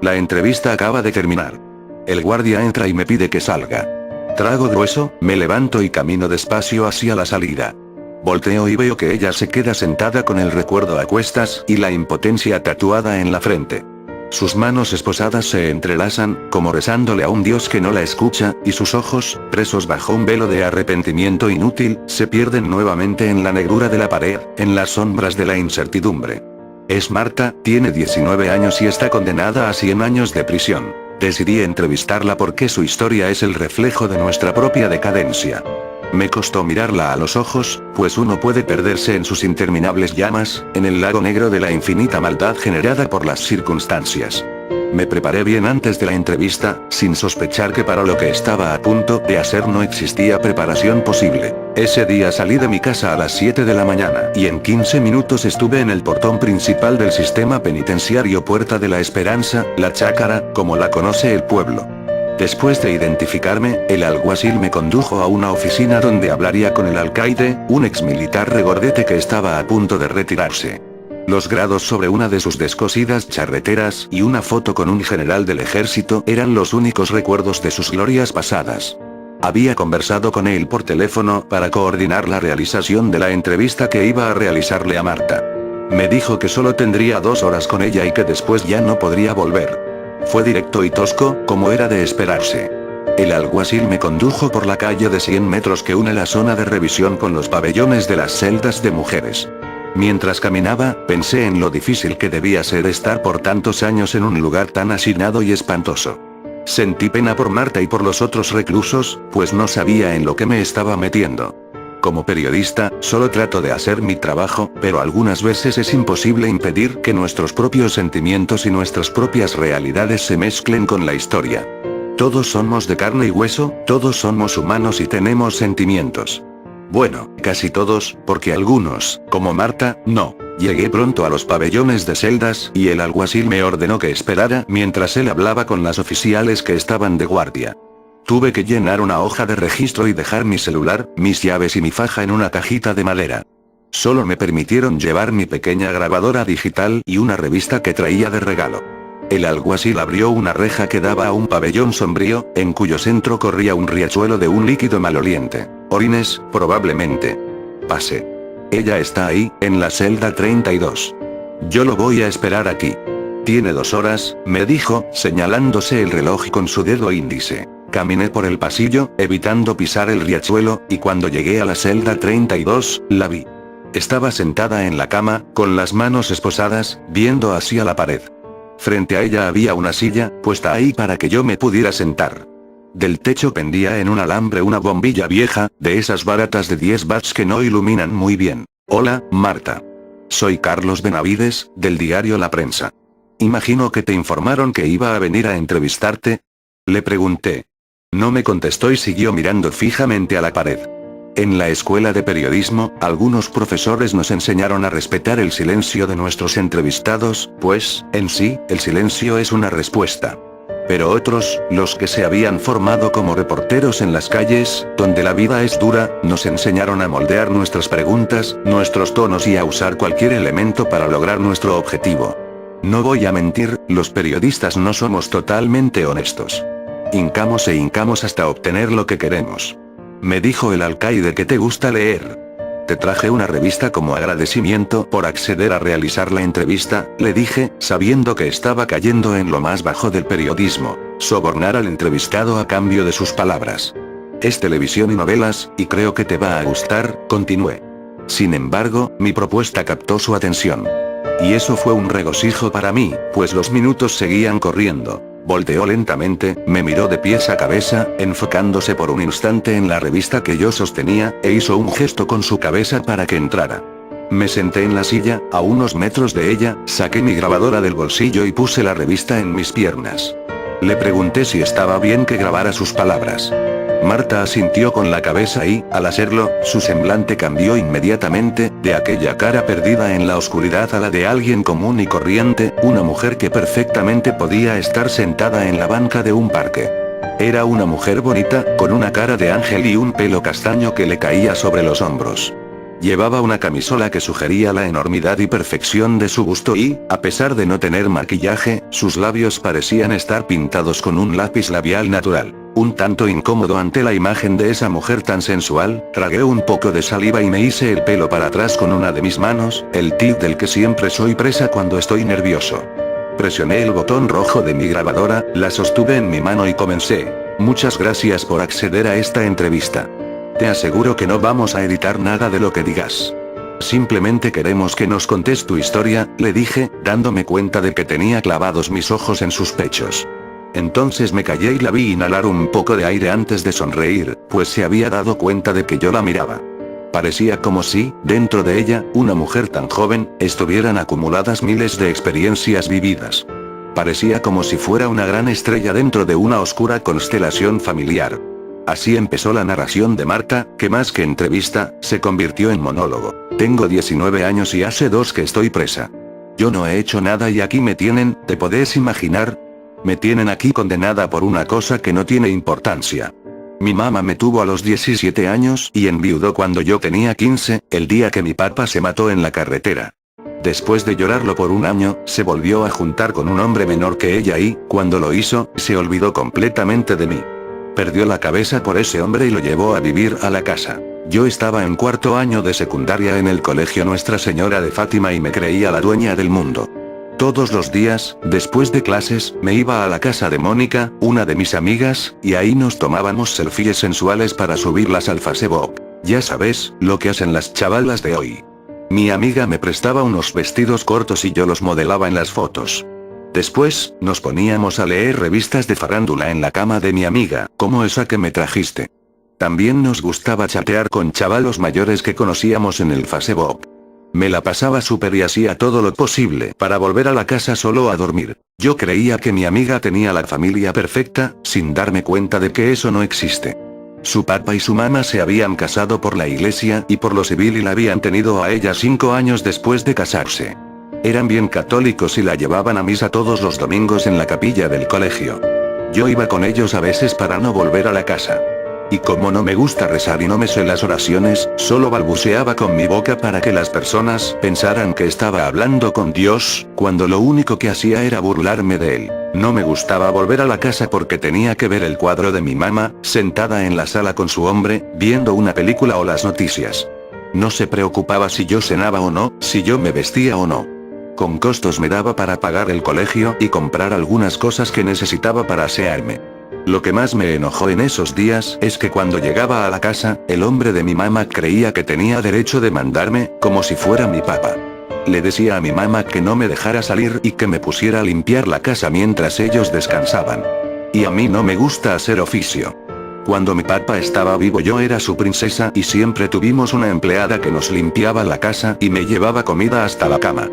La entrevista acaba de terminar. El guardia entra y me pide que salga. Trago grueso, me levanto y camino despacio hacia la salida. Volteo y veo que ella se queda sentada con el recuerdo a cuestas y la impotencia tatuada en la frente. Sus manos esposadas se entrelazan, como rezándole a un Dios que no la escucha, y sus ojos, presos bajo un velo de arrepentimiento inútil, se pierden nuevamente en la negrura de la pared, en las sombras de la incertidumbre. Es Marta, tiene 19 años y está condenada a 100 años de prisión. Decidí entrevistarla porque su historia es el reflejo de nuestra propia decadencia. Me costó mirarla a los ojos, pues uno puede perderse en sus interminables llamas, en el lago negro de la infinita maldad generada por las circunstancias. Me preparé bien antes de la entrevista, sin sospechar que para lo que estaba a punto de hacer no existía preparación posible. Ese día salí de mi casa a las 7 de la mañana y en 15 minutos estuve en el portón principal del sistema penitenciario Puerta de la Esperanza, la Chácara, como la conoce el pueblo. Después de identificarme, el alguacil me condujo a una oficina donde hablaría con el alcaide, un exmilitar regordete que estaba a punto de retirarse. Los grados sobre una de sus descosidas charreteras y una foto con un general del ejército eran los únicos recuerdos de sus glorias pasadas. Había conversado con él por teléfono para coordinar la realización de la entrevista que iba a realizarle a Marta. Me dijo que solo tendría 2 horas con ella y que después ya no podría volver. Fue directo y tosco, como era de esperarse. El alguacil me condujo por la calle de 100 metros que une la zona de revisión con los pabellones de las celdas de mujeres. Mientras caminaba, pensé en lo difícil que debía ser estar por tantos años en un lugar tan hacinado y espantoso. Sentí pena por Marta y por los otros reclusos, pues no sabía en lo que me estaba metiendo. Como periodista, solo trato de hacer mi trabajo, pero algunas veces es imposible impedir que nuestros propios sentimientos y nuestras propias realidades se mezclen con la historia. Todos somos de carne y hueso, todos somos humanos y tenemos sentimientos. Bueno, casi todos, porque algunos, como Marta, no. Llegué pronto a los pabellones de celdas y el alguacil me ordenó que esperara mientras él hablaba con las oficiales que estaban de guardia. Tuve que llenar una hoja de registro y dejar mi celular, mis llaves y mi faja en una cajita de madera. Solo me permitieron llevar mi pequeña grabadora digital y una revista que traía de regalo. El alguacil abrió una reja que daba a un pabellón sombrío, en cuyo centro corría un riachuelo de un líquido maloliente. Orines, probablemente. Pasé. Ella está ahí, en la celda 32. Yo lo voy a esperar aquí. Tiene 2 horas, me dijo, señalándose el reloj con su dedo índice. Caminé por el pasillo, evitando pisar el riachuelo, y cuando llegué a la celda 32, la vi. Estaba sentada en la cama, con las manos esposadas, viendo hacia la pared. Frente a ella había una silla, puesta ahí para que yo me pudiera sentar. Del techo pendía en un alambre una bombilla vieja, de esas baratas de 10 watts que no iluminan muy bien. Hola, Marta. Soy Carlos Benavides, del diario La Prensa. Imagino que te informaron que iba a venir a entrevistarte. Le pregunté. No me contestó y siguió mirando fijamente a la pared. En la escuela de periodismo, algunos profesores nos enseñaron a respetar el silencio de nuestros entrevistados, pues, en sí, el silencio es una respuesta. Pero otros, los que se habían formado como reporteros en las calles, donde la vida es dura, nos enseñaron a moldear nuestras preguntas, nuestros tonos y a usar cualquier elemento para lograr nuestro objetivo. No voy a mentir, los periodistas no somos totalmente honestos. Hincamos e hincamos hasta obtener lo que queremos. Me dijo el alcaide que te gusta leer. Te traje una revista como agradecimiento por acceder a realizar la entrevista, le dije, sabiendo que estaba cayendo en lo más bajo del periodismo, sobornar al entrevistado a cambio de sus palabras. Es televisión y novelas, y creo que te va a gustar, continué. Sin embargo, mi propuesta captó su atención. Y eso fue un regocijo para mí, pues los minutos seguían corriendo. Volteó lentamente, me miró de pies a cabeza, enfocándose por un instante en la revista que yo sostenía, e hizo un gesto con su cabeza para que entrara. Me senté en la silla, a unos metros de ella, saqué mi grabadora del bolsillo y puse la revista en mis piernas. Le pregunté si estaba bien que grabara sus palabras. Marta asintió con la cabeza y, al hacerlo, su semblante cambió inmediatamente, de aquella cara perdida en la oscuridad a la de alguien común y corriente, una mujer que perfectamente podía estar sentada en la banca de un parque. Era una mujer bonita, con una cara de ángel y un pelo castaño que le caía sobre los hombros. Llevaba una camisola que sugería la enormidad y perfección de su busto y, a pesar de no tener maquillaje, sus labios parecían estar pintados con un lápiz labial natural. Un tanto incómodo ante la imagen de esa mujer tan sensual, tragué un poco de saliva y me hice el pelo para atrás con una de mis manos, el tic del que siempre soy presa cuando estoy nervioso. Presioné el botón rojo de mi grabadora, la sostuve en mi mano y comencé. Muchas gracias por acceder a esta entrevista. Te aseguro que no vamos a editar nada de lo que digas. Simplemente queremos que nos contes tu historia, le dije, dándome cuenta de que tenía clavados mis ojos en sus pechos. Entonces me callé y la vi inhalar un poco de aire antes de sonreír, pues se había dado cuenta de que yo la miraba. Parecía como si, dentro de ella, una mujer tan joven, estuvieran acumuladas miles de experiencias vividas. Parecía como si fuera una gran estrella dentro de una oscura constelación familiar. Así empezó la narración de Marta, que más que entrevista, se convirtió en monólogo. Tengo 19 años y hace 2 que estoy presa. Yo no he hecho nada y aquí me tienen, ¿te podés imaginar? Me tienen aquí condenada por una cosa que no tiene importancia. Mi mamá me tuvo a los 17 años y enviudó cuando yo tenía 15, el día que mi papá se mató en la carretera. Después de llorarlo por un año, se volvió a juntar con un hombre menor que ella y, cuando lo hizo, se olvidó completamente de mí. Perdió la cabeza por ese hombre y lo llevó a vivir a la casa. Yo estaba en 4º año de secundaria en el colegio Nuestra Señora de Fátima y me creía la dueña del mundo. Todos los días, después de clases, me iba a la casa de Mónica, una de mis amigas, y ahí nos tomábamos selfies sensuales para subirlas al Facebook. Ya sabes, lo que hacen las chavalas de hoy. Mi amiga me prestaba unos vestidos cortos y yo los modelaba en las fotos. Después, nos poníamos a leer revistas de farándula en la cama de mi amiga, como esa que me trajiste. También nos gustaba chatear con chavalos mayores que conocíamos en el Facebook. Me la pasaba súper y hacía todo lo posible para volver a la casa solo a dormir. Yo creía que mi amiga tenía la familia perfecta, sin darme cuenta de que eso no existe. Su papá y su mamá se habían casado por la iglesia y por lo civil y la habían tenido a ella 5 años después de casarse. Eran bien católicos y la llevaban a misa todos los domingos en la capilla del colegio. Yo iba con ellos a veces para no volver a la casa. Y como no me gusta rezar y no me sé las oraciones, solo balbuceaba con mi boca para que las personas pensaran que estaba hablando con Dios, cuando lo único que hacía era burlarme de él. No me gustaba volver a la casa porque tenía que ver el cuadro de mi mamá, sentada en la sala con su hombre, viendo una película o las noticias. No se preocupaba si yo cenaba o no, si yo me vestía o no. Con costos me daba para pagar el colegio y comprar algunas cosas que necesitaba para asearme. Lo que más me enojó en esos días es que cuando llegaba a la casa, el hombre de mi mamá creía que tenía derecho de mandarme, como si fuera mi papá. Le decía a mi mamá que no me dejara salir y que me pusiera a limpiar la casa mientras ellos descansaban. Y a mí no me gusta hacer oficio. Cuando mi papá estaba vivo yo era su princesa y siempre tuvimos una empleada que nos limpiaba la casa y me llevaba comida hasta la cama.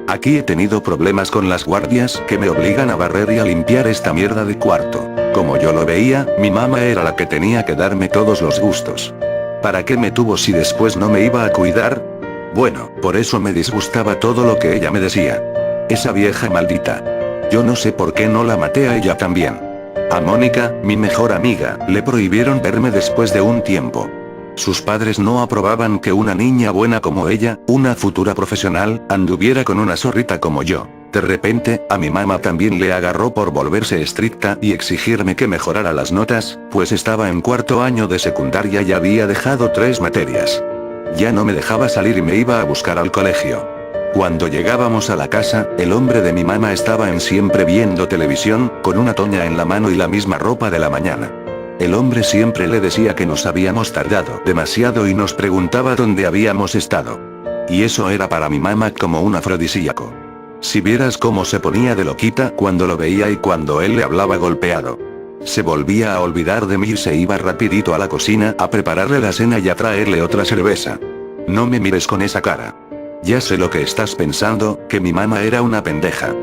Aquí he tenido problemas con las guardias que me obligan a barrer y a limpiar esta mierda de cuarto. Como yo lo veía, mi mamá era la que tenía que darme todos los gustos. ¿Para qué me tuvo si después no me iba a cuidar? Bueno, por eso me disgustaba todo lo que ella me decía. Esa vieja maldita. Yo no sé por qué no la maté a ella también. A Mónica, mi mejor amiga, le prohibieron verme después de un tiempo. Sus padres no aprobaban que una niña buena como ella, una futura profesional, anduviera con una zorrita como yo. De repente, a mi mamá también le agarró por volverse estricta y exigirme que mejorara las notas, pues estaba en 4º año de secundaria y había dejado 3 materias. Ya no me dejaba salir y me iba a buscar al colegio. Cuando llegábamos a la casa, el hombre de mi mamá estaba en siempre viendo televisión, con una toña en la mano y la misma ropa de la mañana. El hombre siempre le decía que nos habíamos tardado demasiado y nos preguntaba dónde habíamos estado. Y eso era para mi mamá como un afrodisíaco. Si vieras cómo se ponía de loquita cuando lo veía y cuando él le hablaba golpeado. Se volvía a olvidar de mí y se iba rapidito a la cocina a prepararle la cena y a traerle otra cerveza. No me mires con esa cara. Ya sé lo que estás pensando, que mi mamá era una pendeja.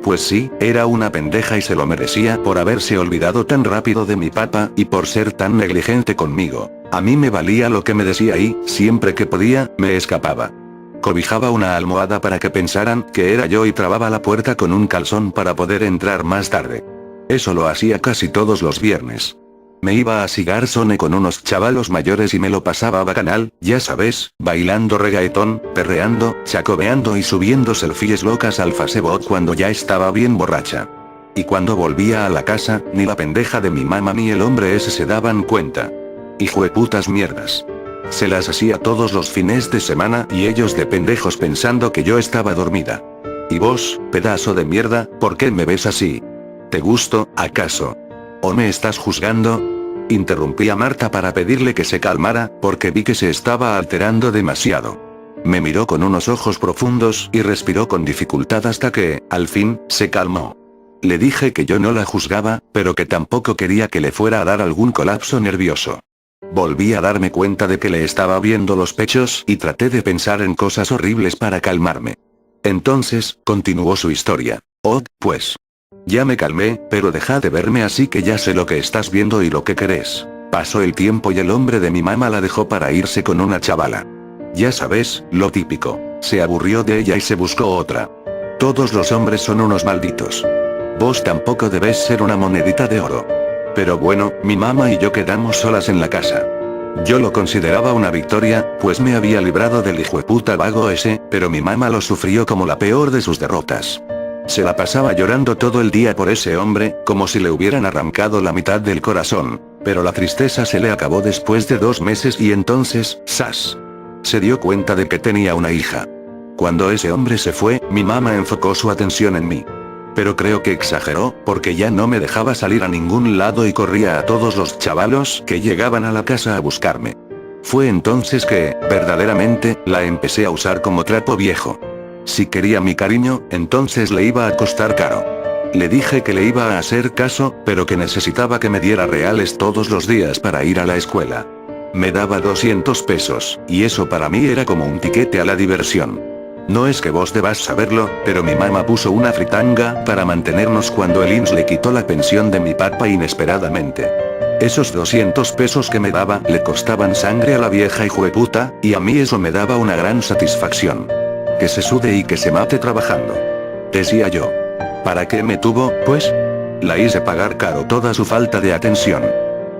Pues sí, era una pendeja y se lo merecía por haberse olvidado tan rápido de mi papá y por ser tan negligente conmigo. A mí me valía lo que me decía y, siempre que podía, me escapaba. Cobijaba una almohada para que pensaran que era yo y trababa la puerta con un calzón para poder entrar más tarde. Eso lo hacía casi todos los viernes. Me iba a Cigarzone con unos chavalos mayores y me lo pasaba bacanal, ya sabes, bailando reggaetón, perreando, chacobeando y subiendo selfies locas al Facebook cuando ya estaba bien borracha. Y cuando volvía a la casa, ni la pendeja de mi mamá ni el hombre ese se daban cuenta. Hijueputas mierdas. Se las hacía todos los fines de semana y ellos de pendejos pensando que yo estaba dormida. ¿Y vos, pedazo de mierda, por qué me ves así? ¿Te gusto, acaso? ¿O me estás juzgando? Interrumpí a Marta para pedirle que se calmara, porque vi que se estaba alterando demasiado. Me miró con unos ojos profundos y respiró con dificultad hasta que, al fin, se calmó. Le dije que yo no la juzgaba, pero que tampoco quería que le fuera a dar algún colapso nervioso. Volví a darme cuenta de que le estaba viendo los pechos y traté de pensar en cosas horribles para calmarme. Entonces, continuó su historia. Oh, pues. Ya me calmé, pero deja de verme así que ya sé lo que estás viendo y lo que querés. Pasó el tiempo y el hombre de mi mamá la dejó para irse con una chavala. Ya sabes, lo típico. Se aburrió de ella y se buscó otra. Todos los hombres son unos malditos. Vos tampoco debes ser una monedita de oro. Pero bueno, mi mamá y yo quedamos solas en la casa. Yo lo consideraba una victoria, pues me había librado del hijueputa vago ese, pero mi mamá lo sufrió como la peor de sus derrotas. Se la pasaba llorando todo el día por ese hombre, como si le hubieran arrancado la mitad del corazón, pero la tristeza se le acabó después de 2 meses y entonces, ¡zas! Se dio cuenta de que tenía una hija. Cuando ese hombre se fue, mi mamá enfocó su atención en mí. Pero creo que exageró, porque ya no me dejaba salir a ningún lado y corría a todos los chavalos que llegaban a la casa a buscarme. Fue entonces que, verdaderamente, la empecé a usar como trapo viejo. Si quería mi cariño, entonces le iba a costar caro. Le dije que le iba a hacer caso, pero que necesitaba que me diera reales todos los días para ir a la escuela. Me daba 200 pesos, y eso para mí era como un tiquete a la diversión. No es que vos debas saberlo, pero mi mamá puso una fritanga para mantenernos cuando el INS le quitó la pensión de mi papá inesperadamente. Esos 200 pesos que me daba le costaban sangre a la vieja hijueputa, y a mí eso me daba una gran satisfacción. Que se sude y que se mate trabajando. Decía yo. ¿Para qué me tuvo, pues? La hice pagar caro toda su falta de atención.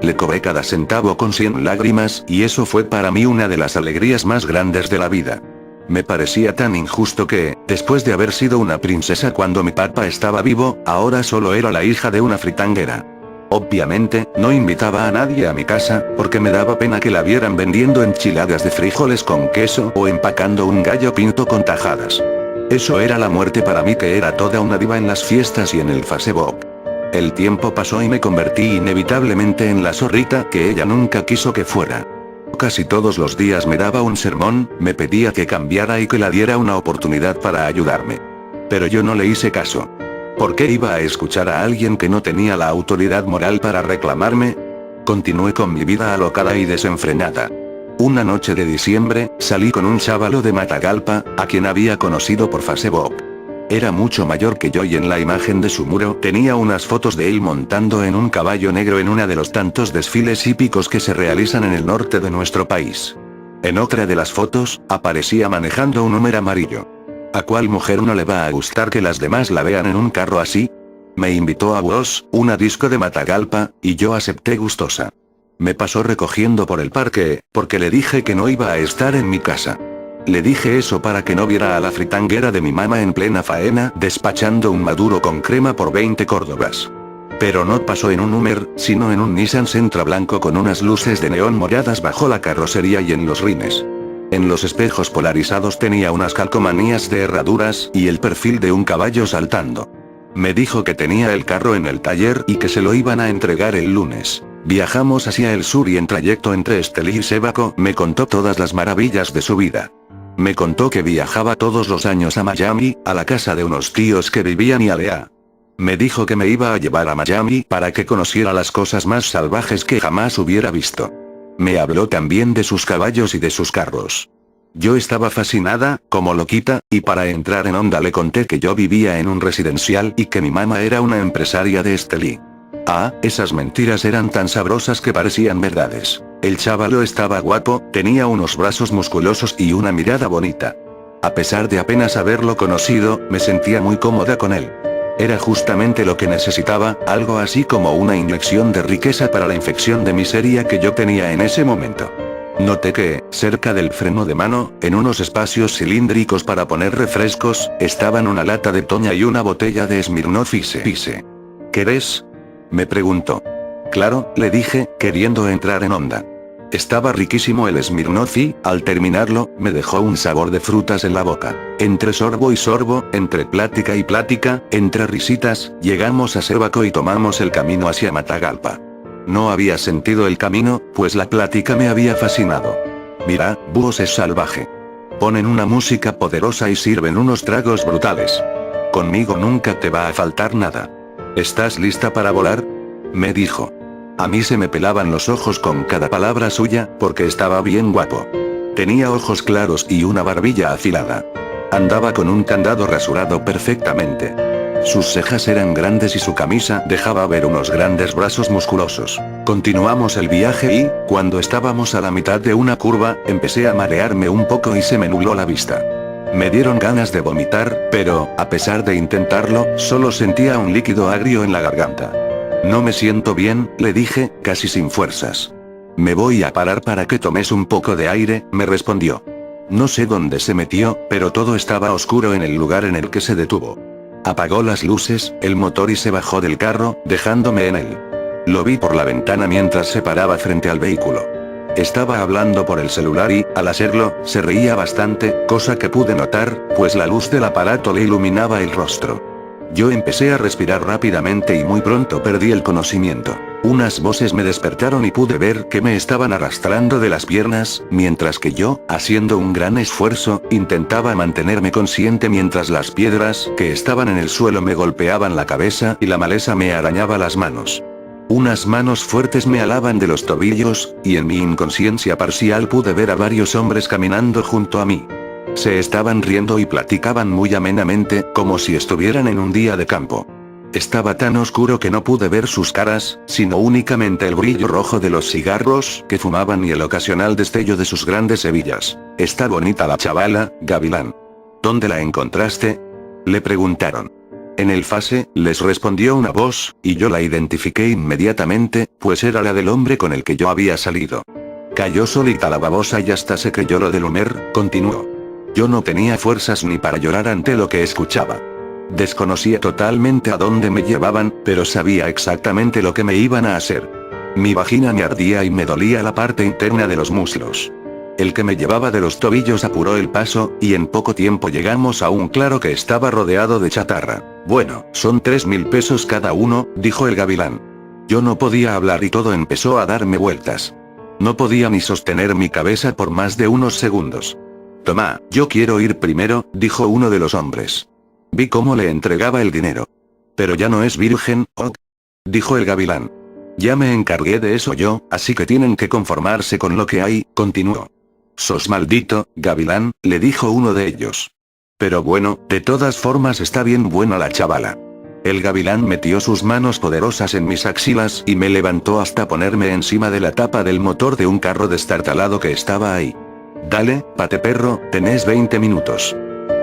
Le cobré cada centavo con 100 lágrimas, y eso fue para mí una de las alegrías más grandes de la vida. Me parecía tan injusto que, después de haber sido una princesa cuando mi papá estaba vivo, ahora solo era la hija de una fritanguera. Obviamente, no invitaba a nadie a mi casa, porque me daba pena que la vieran vendiendo enchiladas de frijoles con queso o empacando un gallo pinto con tajadas. Eso era la muerte para mí, que era toda una diva en las fiestas y en el Facebook. El tiempo pasó y me convertí inevitablemente en la zorrita que ella nunca quiso que fuera. Casi todos los días me daba un sermón, me pedía que cambiara y que la diera una oportunidad para ayudarme. Pero yo no le hice caso. ¿Por qué iba a escuchar a alguien que no tenía la autoridad moral para reclamarme? Continué con mi vida alocada y desenfrenada. Una noche de diciembre, salí con un chavalo de Matagalpa, a quien había conocido por Facebook. Era mucho mayor que yo y en la imagen de su muro tenía unas fotos de él montando en un caballo negro en uno de los tantos desfiles hípicos que se realizan en el norte de nuestro país. En otra de las fotos, aparecía manejando un Hummer amarillo. ¿A cuál mujer no le va a gustar que las demás la vean en un carro así? Me invitó a Woz, una disco de Matagalpa, y yo acepté gustosa. Me pasó recogiendo por el parque, porque le dije que no iba a estar en mi casa. Le dije eso para que no viera a la fritanguera de mi mamá en plena faena despachando un maduro con crema por 20 córdobas. Pero no pasó en un Hummer, sino en un Nissan Sentra blanco con unas luces de neón moradas bajo la carrocería y en los rines. En los espejos polarizados tenía unas calcomanías de herraduras y el perfil de un caballo saltando. Me dijo que tenía el carro en el taller y que se lo iban a entregar el lunes. Viajamos hacia el sur y en trayecto entre Estelí y Sébaco me contó todas las maravillas de su vida. Me contó que viajaba todos los años a Miami, a la casa de unos tíos que vivían en Hialeah. Me dijo que me iba a llevar a Miami para que conociera las cosas más salvajes que jamás hubiera visto. Me habló también de sus caballos y de sus carros. Yo estaba fascinada, como loquita, y para entrar en onda le conté que yo vivía en un residencial y que mi mamá era una empresaria de Estelí. Ah, esas mentiras eran tan sabrosas que parecían verdades. El chavalo estaba guapo, tenía unos brazos musculosos y una mirada bonita. A pesar de apenas haberlo conocido, me sentía muy cómoda con él. Era justamente lo que necesitaba, algo así como una inyección de riqueza para la infección de miseria que yo tenía en ese momento. Noté que, cerca del freno de mano, en unos espacios cilíndricos para poner refrescos, estaban una lata de Toña y una botella de Smirnoff Ice. ¿Querés? Me preguntó. Claro, le dije, queriendo entrar en onda. Estaba riquísimo el Smirnoff y, al terminarlo, me dejó un sabor de frutas en la boca. Entre sorbo y sorbo, entre plática y plática, entre risitas, llegamos a Sébaco y tomamos el camino hacia Matagalpa. No había sentido el camino, pues la plática me había fascinado. Mira, Búhos es salvaje. Ponen una música poderosa y sirven unos tragos brutales. Conmigo nunca te va a faltar nada. ¿Estás lista para volar? Me dijo. A mí se me pelaban los ojos con cada palabra suya, porque estaba bien guapo. Tenía ojos claros y una barbilla afilada. Andaba con un candado rasurado perfectamente. Sus cejas eran grandes y su camisa dejaba ver unos grandes brazos musculosos. Continuamos el viaje y, cuando estábamos a la mitad de una curva, empecé a marearme un poco y se me nubló la vista. Me dieron ganas de vomitar, pero, a pesar de intentarlo, solo sentía un líquido agrio en la garganta. No me siento bien, le dije, casi sin fuerzas. Me voy a parar para que tomes un poco de aire, me respondió. No sé dónde se metió, pero todo estaba oscuro en el lugar en el que se detuvo. Apagó las luces, el motor y se bajó del carro, dejándome en él. Lo vi por la ventana mientras se paraba frente al vehículo. Estaba hablando por el celular y, al hacerlo, se reía bastante, cosa que pude notar, pues la luz del aparato le iluminaba el rostro. Yo empecé a respirar rápidamente y muy pronto perdí el conocimiento. Unas voces me despertaron y pude ver que me estaban arrastrando de las piernas, mientras que yo, haciendo un gran esfuerzo, intentaba mantenerme consciente mientras las piedras que estaban en el suelo me golpeaban la cabeza y la maleza me arañaba las manos. Unas manos fuertes me alaban de los tobillos, y en mi inconsciencia parcial pude ver a varios hombres caminando junto a mí. Se estaban riendo y platicaban muy amenamente, como si estuvieran en un día de campo. Estaba tan oscuro que no pude ver sus caras, sino únicamente el brillo rojo de los cigarros que fumaban y el ocasional destello de sus grandes hebillas. «Está bonita la chavala, Gavilán. ¿Dónde la encontraste?», le preguntaron. En el fase, les respondió una voz, y yo la identifiqué inmediatamente, pues era la del hombre con el que yo había salido. Cayó solita la babosa y hasta se creyó lo del Homer, continuó. Yo no tenía fuerzas ni para llorar ante lo que escuchaba. Desconocía totalmente a dónde me llevaban, pero sabía exactamente lo que me iban a hacer. Mi vagina me ardía y me dolía la parte interna de los muslos. El que me llevaba de los tobillos apuró el paso, y en poco tiempo llegamos a un claro que estaba rodeado de chatarra. Bueno, son 3.000 pesos cada uno, dijo el Gavilán. Yo no podía hablar y todo empezó a darme vueltas. No podía ni sostener mi cabeza por más de unos segundos. Tomá, yo quiero ir primero, dijo uno de los hombres. Vi cómo le entregaba el dinero. Pero ya no es virgen, ¿ok?, dijo el Gavilán. Ya me encargué de eso yo, así que tienen que conformarse con lo que hay, continuó. Sos maldito, Gavilán, le dijo uno de ellos. Pero bueno, de todas formas está bien buena la chavala. El Gavilán metió sus manos poderosas en mis axilas y me levantó hasta ponerme encima de la tapa del motor de un carro destartalado que estaba ahí. Dale, pateperro, tenés 20 minutos.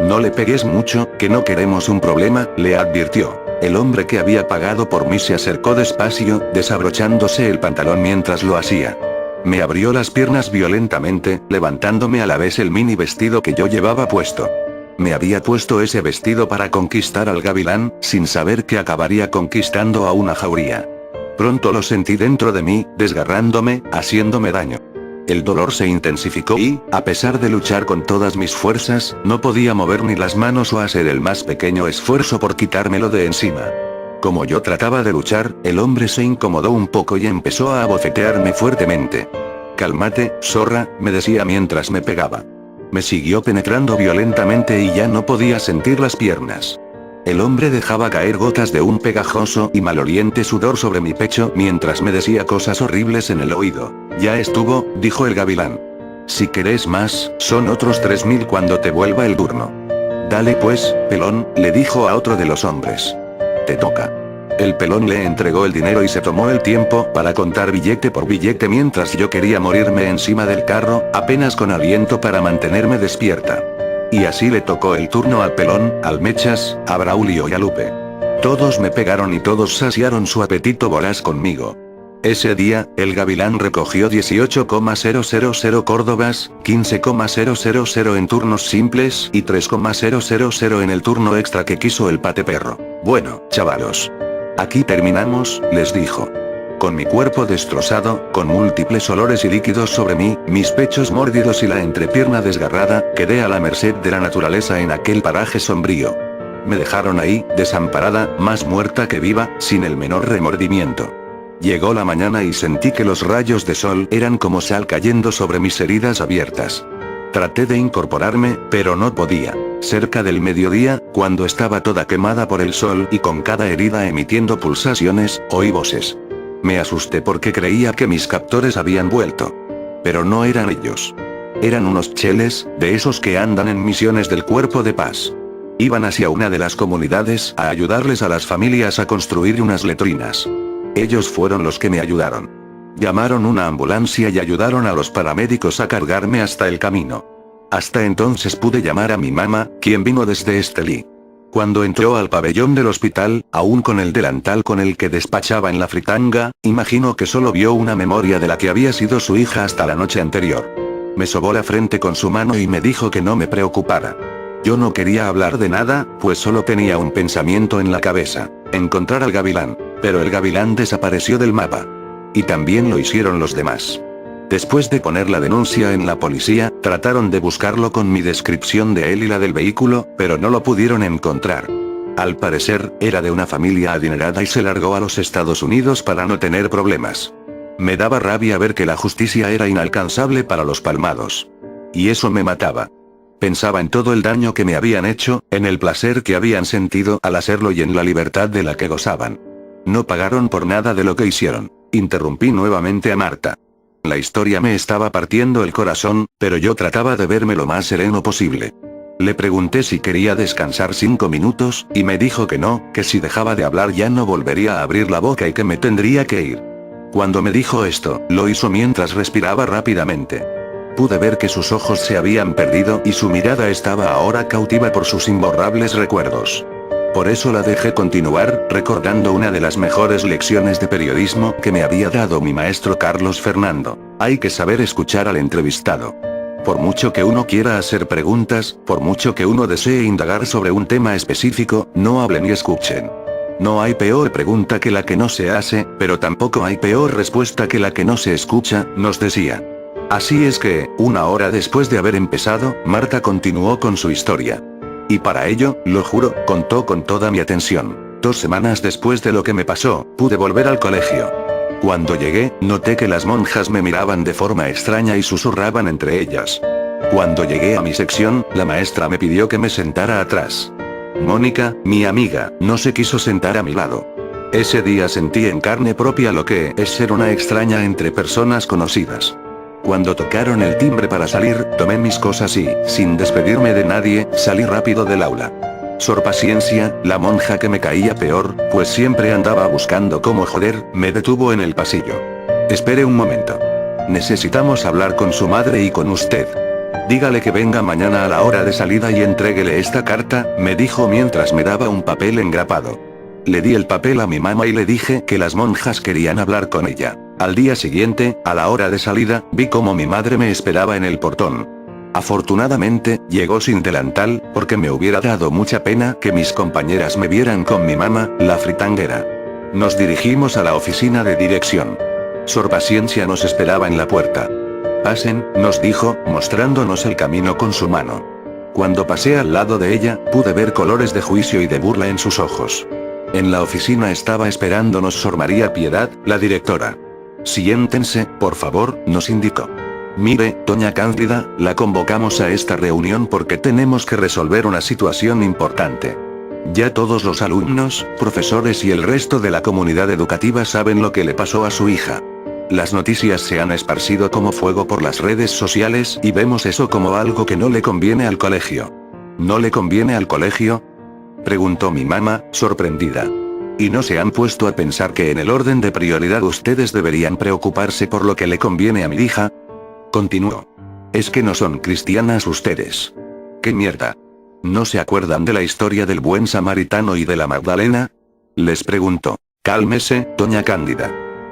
No le pegues mucho, que no queremos un problema, le advirtió. El hombre que había pagado por mí se acercó despacio, desabrochándose el pantalón mientras lo hacía. Me abrió las piernas violentamente, levantándome a la vez el mini vestido que yo llevaba puesto. Me había puesto ese vestido para conquistar al Gavilán, sin saber que acabaría conquistando a una jauría. Pronto lo sentí dentro de mí, desgarrándome, haciéndome daño. El dolor se intensificó y, a pesar de luchar con todas mis fuerzas, no podía mover ni las manos o hacer el más pequeño esfuerzo por quitármelo de encima. Como yo trataba de luchar, el hombre se incomodó un poco y empezó a abofetearme fuertemente. Cálmate, zorra, me decía mientras me pegaba. Me siguió penetrando violentamente y ya no podía sentir las piernas. El hombre dejaba caer gotas de un pegajoso y maloliente sudor sobre mi pecho mientras me decía cosas horribles en el oído. Ya estuvo, dijo el Gavilán. Si querés más, son otros 3.000 cuando te vuelva el turno. Dale pues, pelón, le dijo a otro de los hombres. Te toca. El pelón le entregó el dinero y se tomó el tiempo para contar billete por billete mientras yo quería morirme encima del carro, apenas con aliento para mantenerme despierta. Y así le tocó el turno al pelón, al Mechas, a Braulio y a Lupe. Todos me pegaron y todos saciaron su apetito voraz conmigo. Ese día, el Gavilán recogió 18,000 córdobas, 15,000 en turnos simples y 3,000 en el turno extra que quiso el pateperro. Bueno, chavalos. Aquí terminamos, les dijo. Con mi cuerpo destrozado, con múltiples olores y líquidos sobre mí, mis pechos mórdidos y la entrepierna desgarrada, quedé a la merced de la naturaleza en aquel paraje sombrío. Me dejaron ahí, desamparada, más muerta que viva, sin el menor remordimiento. Llegó la mañana y sentí que los rayos de sol eran como sal cayendo sobre mis heridas abiertas. Traté de incorporarme, pero no podía. Cerca del mediodía, cuando estaba toda quemada por el sol y con cada herida emitiendo pulsaciones, oí voces. Me asusté porque creía que mis captores habían vuelto. Pero no eran ellos. Eran unos cheles, de esos que andan en misiones del Cuerpo de Paz. Iban hacia una de las comunidades a ayudarles a las familias a construir unas letrinas. Ellos fueron los que me ayudaron. Llamaron una ambulancia y ayudaron a los paramédicos a cargarme hasta el camino. Hasta entonces pude llamar a mi mamá, quien vino desde Estelí. Cuando entró al pabellón del hospital, aún con el delantal con el que despachaba en la fritanga, imagino que solo vio una memoria de la que había sido su hija hasta la noche anterior. Me sobó la frente con su mano y me dijo que no me preocupara. Yo no quería hablar de nada, pues solo tenía un pensamiento en la cabeza: encontrar al Gavilán. Pero el Gavilán desapareció del mapa. Y también lo hicieron los demás. Después de poner la denuncia en la policía, trataron de buscarlo con mi descripción de él y la del vehículo, pero no lo pudieron encontrar. Al parecer, era de una familia adinerada y se largó a los Estados Unidos para no tener problemas. Me daba rabia ver que la justicia era inalcanzable para los palmados. Y eso me mataba. Pensaba en todo el daño que me habían hecho, en el placer que habían sentido al hacerlo y en la libertad de la que gozaban. No pagaron por nada de lo que hicieron. Interrumpí nuevamente a Marta. La historia me estaba partiendo el corazón, pero yo trataba de verme lo más sereno posible. Le pregunté si quería descansar 5 minutos, y me dijo que no, que si dejaba de hablar ya no volvería a abrir la boca y que me tendría que ir. Cuando me dijo esto, lo hizo mientras respiraba rápidamente. Pude ver que sus ojos se habían perdido y su mirada estaba ahora cautiva por sus imborrables recuerdos. Por eso la dejé continuar, recordando una de las mejores lecciones de periodismo que me había dado mi maestro Carlos Fernando: hay que saber escuchar al entrevistado. Por mucho que uno quiera hacer preguntas, por mucho que uno desee indagar sobre un tema específico, no hablen y escuchen. No hay peor pregunta que la que no se hace, pero tampoco hay peor respuesta que la que no se escucha, nos decía. Así es que, 1 hora después de haber empezado, Marta continuó con su historia. Y para ello, lo juro, contó con toda mi atención. 2 semanas después de lo que me pasó, pude volver al colegio. Cuando llegué, noté que las monjas me miraban de forma extraña y susurraban entre ellas. Cuando llegué a mi sección, la maestra me pidió que me sentara atrás. Mónica, mi amiga, no se quiso sentar a mi lado. Ese día sentí en carne propia lo que es ser una extraña entre personas conocidas. Cuando tocaron el timbre para salir, tomé mis cosas y, sin despedirme de nadie, salí rápido del aula. Sor Paciencia, la monja que me caía peor, pues siempre andaba buscando cómo joder, me detuvo en el pasillo. Espere un momento. Necesitamos hablar con su madre y con usted. Dígale que venga mañana a la hora de salida y entréguele esta carta, me dijo mientras me daba un papel engrapado. Le di el papel a mi mamá y le dije que las monjas querían hablar con ella. Al día siguiente, a la hora de salida, vi cómo mi madre me esperaba en el portón. Afortunadamente, llegó sin delantal, porque me hubiera dado mucha pena que mis compañeras me vieran con mi mamá, la fritanguera. Nos dirigimos a la oficina de dirección. Sor Paciencia nos esperaba en la puerta. Pasen, nos dijo, mostrándonos el camino con su mano. Cuando pasé al lado de ella, pude ver colores de juicio y de burla en sus ojos. En la oficina estaba esperándonos Sor María Piedad, la directora. Siéntense, por favor, nos indicó. Mire, doña Cándida, la convocamos a esta reunión porque tenemos que resolver una situación importante. Ya todos los alumnos, profesores y el resto de la comunidad educativa saben lo que le pasó a su hija. Las noticias se han esparcido como fuego por las redes sociales y vemos eso como algo que no le conviene al colegio. ¿No le conviene al colegio?, preguntó mi mamá, sorprendida. ¿Y no se han puesto a pensar que en el orden de prioridad ustedes deberían preocuparse por lo que le conviene a mi hija? Continuó. Es que no son cristianas ustedes. ¿Qué mierda? ¿No se acuerdan de la historia del buen samaritano y de la Magdalena? les preguntó. Cálmese, doña Cándida.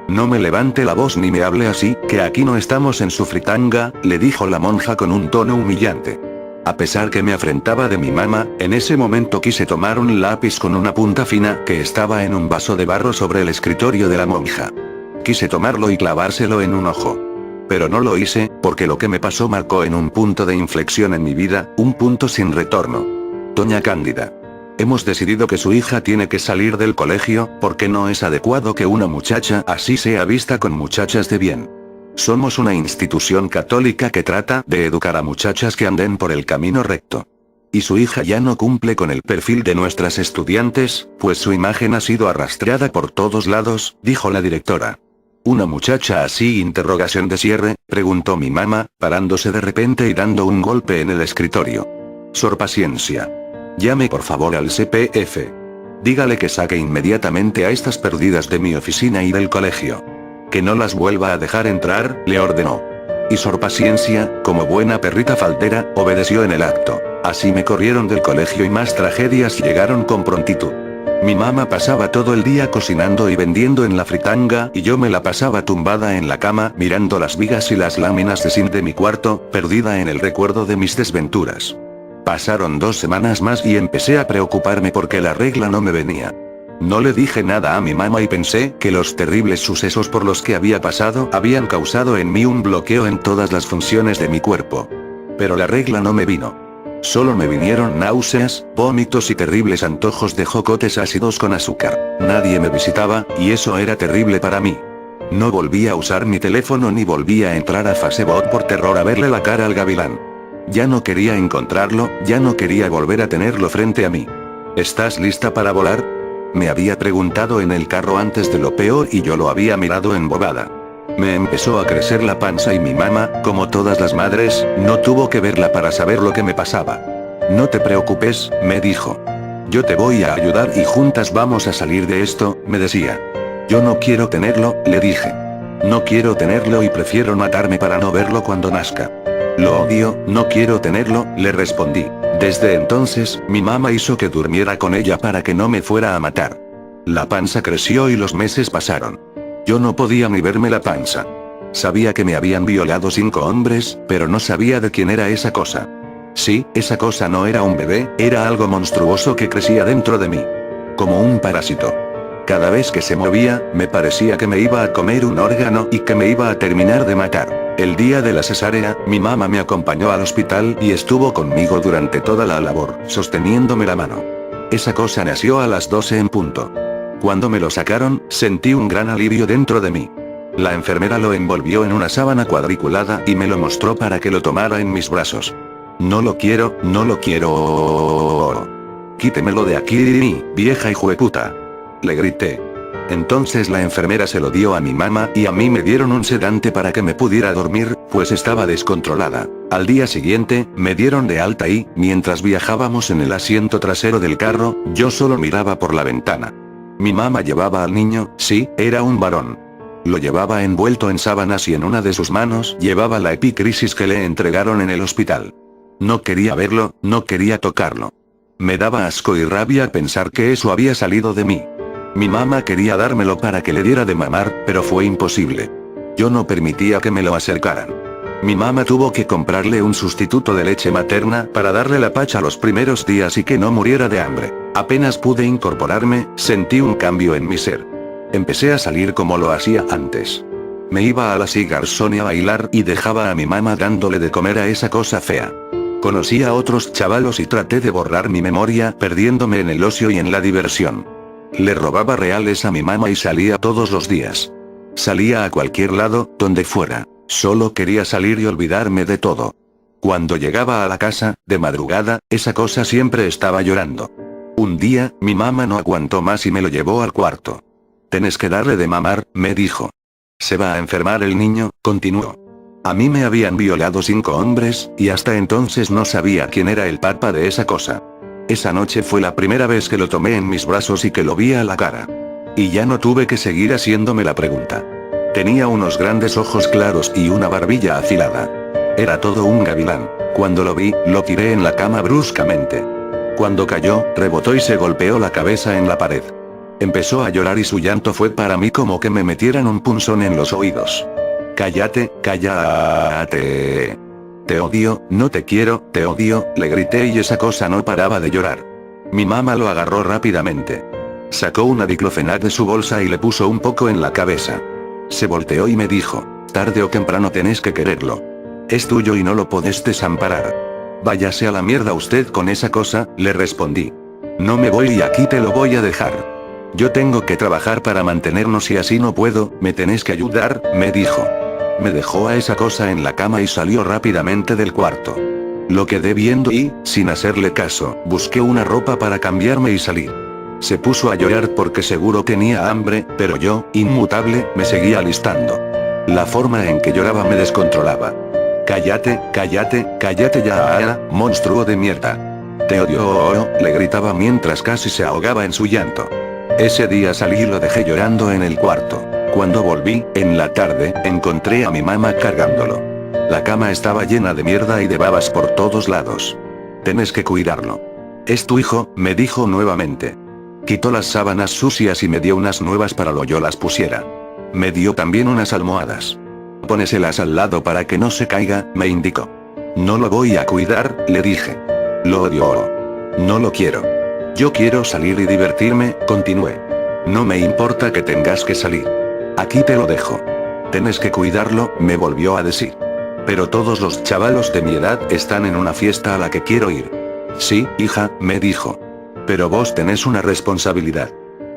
No me levante la voz ni me hable así, que aquí no estamos en su fritanga, le dijo la monja con un tono humillante. A pesar que me afrentaba de mi mamá, en ese momento quise tomar un lápiz con una punta fina que estaba en un vaso de barro sobre el escritorio de la monja. Quise tomarlo y clavárselo en un ojo. Pero no lo hice, porque lo que me pasó marcó en un punto de inflexión en mi vida, un punto sin retorno. Doña Cándida. Hemos decidido que su hija tiene que salir del colegio, porque no es adecuado que una muchacha así sea vista con muchachas de bien. Somos una institución católica que trata de educar a muchachas que anden por el camino recto. Y su hija ya no cumple con el perfil de nuestras estudiantes, pues su imagen ha sido arrastrada por todos lados, dijo la directora. ¿Una muchacha así? Interrogación de cierre, preguntó mi mamá, parándose de repente y dando un golpe en el escritorio. Sor Paciencia. Llame por favor al CPF. Dígale que saque inmediatamente a estas perdidas de mi oficina y del colegio. Que no las vuelva a dejar entrar, le ordenó. Y Sor Paciencia, como buena perrita faltera, obedeció en el acto. Así me corrieron del colegio y más tragedias llegaron con prontitud. Mi mamá pasaba todo el día cocinando y vendiendo en la fritanga y yo me la pasaba tumbada en la cama mirando las vigas y las láminas de zinc de mi cuarto, perdida en el recuerdo de mis desventuras. Pasaron 2 semanas más y empecé a preocuparme porque la regla no me venía. No le dije nada a mi mamá y pensé que los terribles sucesos por los que había pasado habían causado en mí un bloqueo en todas las funciones de mi cuerpo. Pero la regla no me vino. Solo me vinieron náuseas, vómitos y terribles antojos de jocotes ácidos con azúcar. Nadie me visitaba, y eso era terrible para mí. No volví a usar mi teléfono ni volví a entrar a Facebook por terror a verle la cara al gavilán. Ya no quería encontrarlo, ya no quería volver a tenerlo frente a mí. ¿Estás lista para volar? Me había preguntado en el carro antes de lo peor y yo lo había mirado embobada. Me empezó a crecer la panza y mi mamá, como todas las madres, no tuvo que verla para saber lo que me pasaba. No te preocupes, me dijo. Yo te voy a ayudar y juntas vamos a salir de esto, me decía. Yo no quiero tenerlo, le dije. No quiero tenerlo y prefiero matarme para no verlo cuando nazca. Lo odio, no quiero tenerlo, le respondí. Desde entonces, mi mamá hizo que durmiera con ella para que no me fuera a matar. La panza creció y los meses pasaron. Yo no podía ni verme la panza. Sabía que me habían violado 5 hombres, pero no sabía de quién era esa cosa. Sí, esa cosa no era un bebé, era algo monstruoso que crecía dentro de mí. Como un parásito. Cada vez que se movía, me parecía que me iba a comer un órgano y que me iba a terminar de matar. El día de la cesárea, mi mamá me acompañó al hospital y estuvo conmigo durante toda la labor, sosteniéndome la mano. Esa cosa nació a las 12 en punto. Cuando me lo sacaron, sentí un gran alivio dentro de mí. La enfermera lo envolvió en una sábana cuadriculada y me lo mostró para que lo tomara en mis brazos. No lo quiero, no lo quiero. Quítemelo de aquí, vieja hijueputa. Le grité. Entonces la enfermera se lo dio a mi mamá y a mí me dieron un sedante para que me pudiera dormir, pues estaba descontrolada. Al día siguiente, me dieron de alta y, mientras viajábamos en el asiento trasero del carro, yo solo miraba por la ventana. Mi mamá llevaba al niño, sí, era un varón. Lo llevaba envuelto en sábanas y en una de sus manos llevaba la epicrisis que le entregaron en el hospital. No quería verlo, no quería tocarlo. Me daba asco y rabia pensar que eso había salido de mí. Mi mamá quería dármelo para que le diera de mamar, pero fue imposible. Yo no permitía que me lo acercaran. Mi mamá tuvo que comprarle un sustituto de leche materna para darle la pacha los primeros días y que no muriera de hambre. Apenas pude incorporarme, sentí un cambio en mi ser. Empecé a salir como lo hacía antes. Me iba a la Cigarzone a bailar y dejaba a mi mamá dándole de comer a esa cosa fea. Conocí a otros chavalos y traté de borrar mi memoria perdiéndome en el ocio y en la diversión. Le robaba reales a mi mamá y salía todos los días. Salía a cualquier lado, donde fuera. Solo quería salir y olvidarme de todo. Cuando llegaba a la casa, de madrugada, esa cosa siempre estaba llorando. Un día, mi mamá no aguantó más y me lo llevó al cuarto. «Tenés que darle de mamar», me dijo. «Se va a enfermar el niño», continuó. A mí me habían violado 5 hombres, y hasta entonces no sabía quién era el papá de esa cosa. Esa noche fue la primera vez que lo tomé en mis brazos y que lo vi a la cara. Y ya no tuve que seguir haciéndome la pregunta. Tenía unos grandes ojos claros y una barbilla afilada. Era todo un gavilán. Cuando lo vi, lo tiré en la cama bruscamente. Cuando cayó, rebotó y se golpeó la cabeza en la pared. Empezó a llorar y su llanto fue para mí como que me metieran un punzón en los oídos. Cállate, cállate. Te odio, no te quiero, te odio, le grité y esa cosa no paraba de llorar. Mi mamá lo agarró rápidamente. Sacó una diclofenac de su bolsa y le puso un poco en la cabeza. Se volteó y me dijo, tarde o temprano tenés que quererlo. Es tuyo y no lo podés desamparar. Váyase a la mierda usted con esa cosa, le respondí. No me voy y aquí te lo voy a dejar. Yo tengo que trabajar para mantenernos y así no puedo, me tenés que ayudar, me dijo. Me dejó a esa cosa en la cama y salió rápidamente del cuarto. Lo quedé viendo y, sin hacerle caso, busqué una ropa para cambiarme y salir. Se puso a llorar porque seguro tenía hambre, pero yo, inmutable, me seguía alistando. La forma en que lloraba me descontrolaba. Cállate, cállate, cállate ya, monstruo de mierda. Te odio, le gritaba mientras casi se ahogaba en su llanto. Ese día salí y lo dejé llorando en el cuarto. Cuando volví, en la tarde, encontré a mi mamá cargándolo. La cama estaba llena de mierda y de babas por todos lados. Tenés que cuidarlo. Es tu hijo, me dijo nuevamente. Quitó las sábanas sucias y me dio unas nuevas para lo yo las pusiera. Me dio también unas almohadas. Póneselas al lado para que no se caiga, me indicó. No lo voy a cuidar, le dije. Lo odio. No lo quiero. Yo quiero salir y divertirme, continué. No me importa que tengas que salir. Aquí te lo dejo. Tenés que cuidarlo, me volvió a decir. Pero todos los chavalos de mi edad están en una fiesta a la que quiero ir. Sí, hija, me dijo. Pero vos tenés una responsabilidad.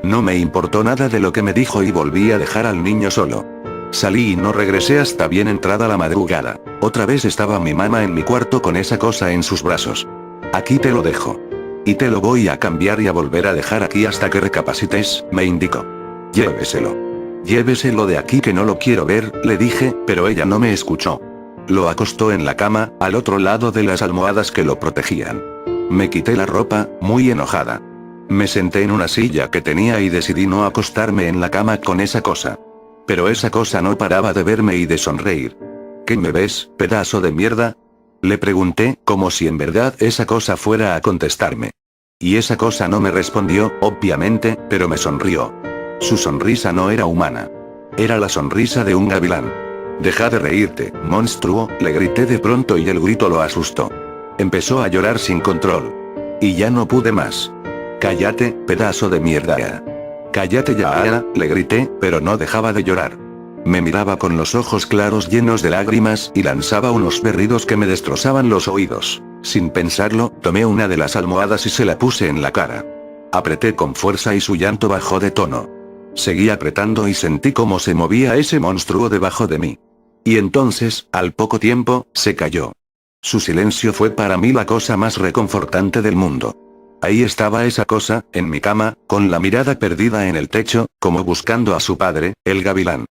No me importó nada de lo que me dijo y volví a dejar al niño solo. Salí y no regresé hasta bien entrada la madrugada. Otra vez estaba mi mamá en mi cuarto con esa cosa en sus brazos. Aquí te lo dejo. Y te lo voy a cambiar y a volver a dejar aquí hasta que recapacites, me indicó. Lléveselo. Lléveselo de aquí que no lo quiero ver, le dije, pero ella no me escuchó. Lo acostó en la cama, al otro lado de las almohadas que lo protegían. Me quité la ropa, muy enojada. Me senté en una silla que tenía y decidí no acostarme en la cama con esa cosa. Pero esa cosa no paraba de verme y de sonreír. ¿Qué me ves, pedazo de mierda? Le pregunté, como si en verdad esa cosa fuera a contestarme. Y esa cosa no me respondió, obviamente, pero me sonrió. Su sonrisa no era humana. Era la sonrisa de un gavilán. Deja de reírte, monstruo, le grité de pronto y el grito lo asustó. Empezó a llorar sin control. Y ya no pude más. Cállate, pedazo de mierda. Cállate ya, le grité, pero no dejaba de llorar. Me miraba con los ojos claros llenos de lágrimas y lanzaba unos berridos que me destrozaban los oídos. Sin pensarlo, tomé una de las almohadas y se la puse en la cara. Apreté con fuerza y su llanto bajó de tono. Seguí apretando y sentí cómo se movía ese monstruo debajo de mí. Y entonces, al poco tiempo, se cayó. Su silencio fue para mí la cosa más reconfortante del mundo. Ahí estaba esa cosa, en mi cama, con la mirada perdida en el techo, como buscando a su padre, el gavilán.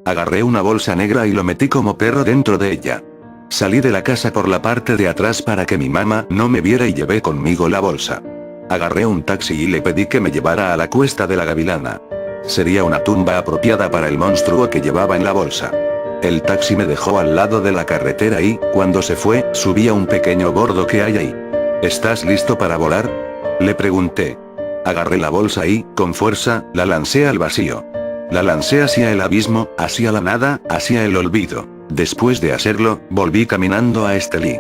Agarré una bolsa negra y lo metí como perro dentro de ella. Salí de la casa por la parte de atrás para que mi mamá no me viera y llevé conmigo la bolsa. Agarré un taxi y le pedí que me llevara a la cuesta de la gavilana. Sería una tumba apropiada para el monstruo que llevaba en la bolsa. El taxi me dejó al lado de la carretera y, cuando se fue, subí a un pequeño bordo que hay ahí. ¿Estás listo para volar?, le pregunté. Agarré la bolsa y, con fuerza, la lancé al vacío. La lancé hacia el abismo, hacia la nada, hacia el olvido. Después de hacerlo, volví caminando a Estelí.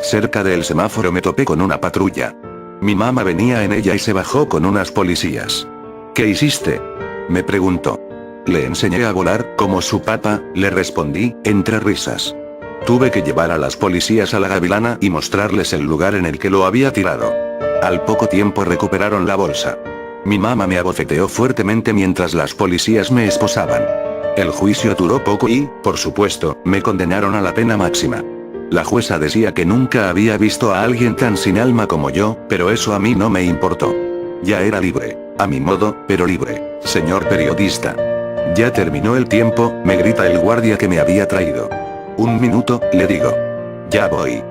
Cerca del semáforo me topé con una patrulla. Mi mamá venía en ella y se bajó con unas policías. ¿Qué hiciste?, me preguntó. Le enseñé a volar, como su papá, le respondí, entre risas. Tuve que llevar a las policías a la gavilana y mostrarles el lugar en el que lo había tirado. Al poco tiempo recuperaron la bolsa. Mi mamá me abofeteó fuertemente mientras las policías me esposaban. El juicio duró poco y, por supuesto, me condenaron a la pena máxima. La jueza decía que nunca había visto a alguien tan sin alma como yo, pero eso a mí no me importó. Ya era libre, a mi modo, pero libre, señor periodista. Ya terminó el tiempo, me grita el guardia que me había traído. Un minuto, le digo. Ya voy.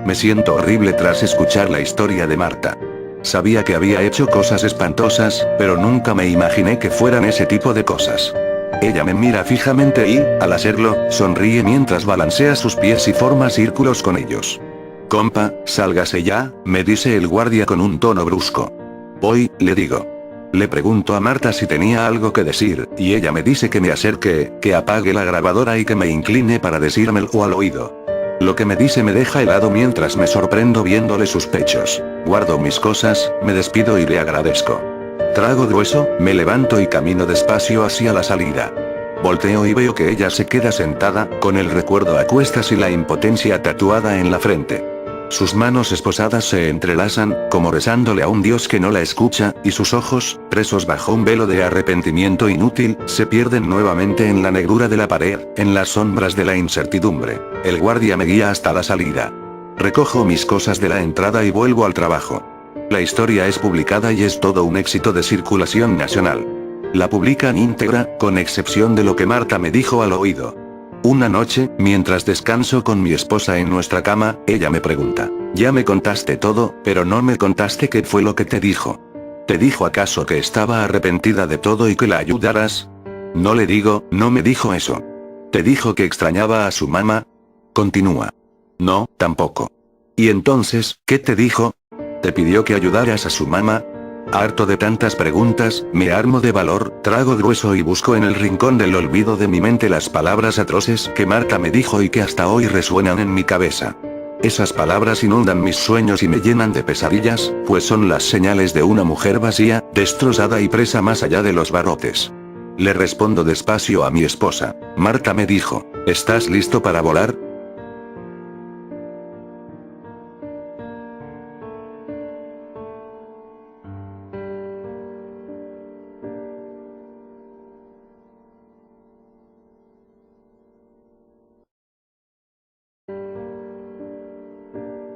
Me siento horrible tras escuchar la historia de Marta. Sabía que había hecho cosas espantosas, pero nunca me imaginé que fueran ese tipo de cosas. Ella me mira fijamente y, al hacerlo, sonríe mientras balancea sus pies y forma círculos con ellos. Compa, sálgase ya, me dice el guardia con un tono brusco. Voy, le digo. Le pregunto a Marta si tenía algo que decir, y ella me dice que me acerque, que apague la grabadora y que me incline para decírmelo al oído. Lo que me dice me deja helado mientras me sorprendo viéndole sus pechos. Guardo mis cosas, me despido y le agradezco. Trago grueso, me levanto y camino despacio hacia la salida. Volteo y veo que ella se queda sentada, con el recuerdo a cuestas y la impotencia tatuada en la frente. Sus manos esposadas se entrelazan, como rezándole a un Dios que no la escucha, y sus ojos, presos bajo un velo de arrepentimiento inútil, se pierden nuevamente en la negrura de la pared, en las sombras de la incertidumbre. El guardia me guía hasta la salida. Recojo mis cosas de la entrada y vuelvo al trabajo. La historia es publicada y es todo un éxito de circulación nacional. La publican íntegra, con excepción de lo que Marta me dijo al oído. Una noche, mientras descanso con mi esposa en nuestra cama, ella me pregunta: ya me contaste todo, pero no me contaste qué fue lo que te dijo. ¿Te dijo acaso que estaba arrepentida de todo y que la ayudaras? No le digo, no me dijo eso. ¿Te dijo que extrañaba a su mamá? Continúa. No, tampoco. ¿Y entonces, qué te dijo? ¿Te pidió que ayudaras a su mamá? Harto de tantas preguntas, me armo de valor, trago grueso y busco en el rincón del olvido de mi mente las palabras atroces que Marta me dijo y que hasta hoy resuenan en mi cabeza. Esas palabras inundan mis sueños y me llenan de pesadillas, pues son las señales de una mujer vacía, destrozada y presa más allá de los barrotes. Le respondo despacio a mi esposa. Marta me dijo: ¿estás listo para volar?